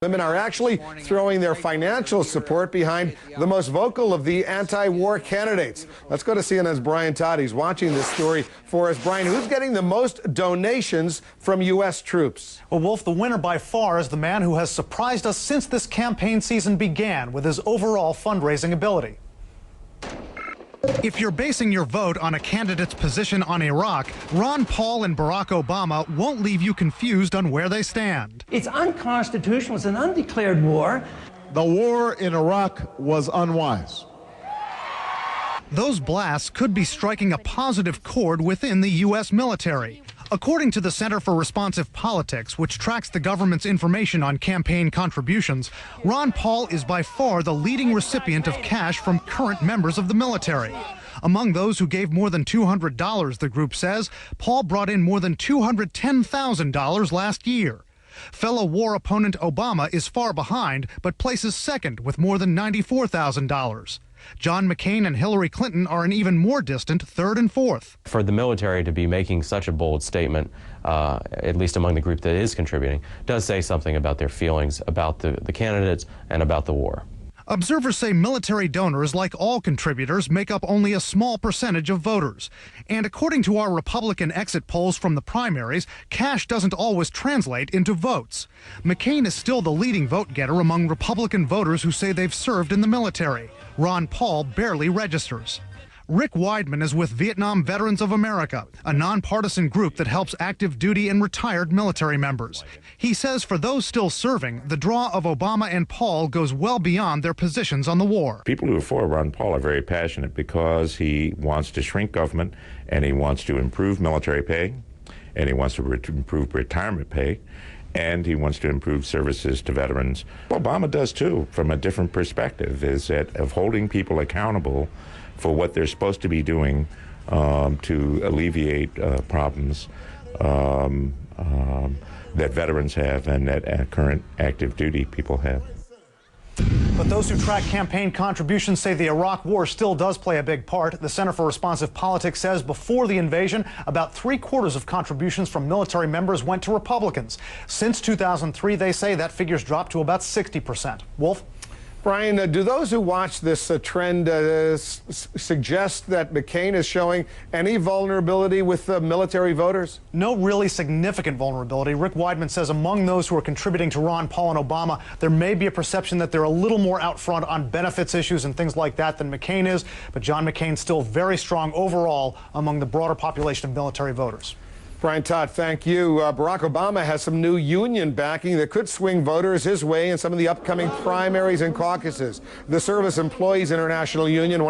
women are actually throwing their financial support behind the most vocal of the anti-war candidates. Let's go to CNN's Brian Todd. He's watching this story for us. Brian, who's getting the most donations from U.S. troops? Well, Wolf, the winner by far is the man who has surprised us since this campaign season began with his overall fundraising ability. If you're basing your vote on a candidate's position on Iraq, Ron Paul and Barack Obama won't leave you confused on where they stand. It's unconstitutional. It's an undeclared war. The war in Iraq was unwise. Those blasts could be striking a positive chord within the U.S. military. According to the Center for Responsive Politics, which tracks the government's information on campaign contributions, Ron Paul is by far the leading recipient of cash from current members of the military. Among those who gave more than $200, the group says, Paul brought in more than $210,000 last year. Fellow war opponent Obama is far behind, but places second with more than $94,000. John McCain and Hillary Clinton are an even more distant third and fourth. For the military to be making such a bold statement, at least among the group that is contributing, does say something about their feelings about the candidates and about the war. Observers say military donors, like all contributors, make up only a small percentage of voters. And according to our Republican exit polls from the primaries, cash doesn't always translate into votes. McCain is still the leading vote getter among Republican voters who say they've served in the military. Ron Paul barely registers. Rick Weidman is with Vietnam Veterans of America, a nonpartisan group that helps active duty and retired military members. He says for those still serving, the draw of Obama and Paul goes well beyond their positions on the war. People who are for Ron Paul are very passionate because he wants to shrink government, and he wants to improve military pay, and he wants to improve retirement pay, and he wants to improve services to veterans. Obama does too, from a different perspective, is that of holding people accountable for what they're supposed to be doing to alleviate problems that veterans have and that current active duty people have. But those who track campaign contributions say the Iraq War still does play a big part. The Center for Responsive Politics says before the invasion, about 3/4 of contributions from military members went to Republicans. Since 2003, they say that figure's dropped to about 60%. Wolf? Brian, do those who watch this trend suggest that McCain is showing any vulnerability with military voters? No really significant vulnerability. Rick Weidman says among those who are contributing to Ron Paul and Obama, there may be a perception that they're a little more out front on benefits issues and things like that than McCain is, but John McCain's still very strong overall among the broader population of military voters. Brian Todd, thank you. Barack Obama has some new union backing that could swing voters his way in some of the upcoming primaries and caucuses. The Service Employees International Union,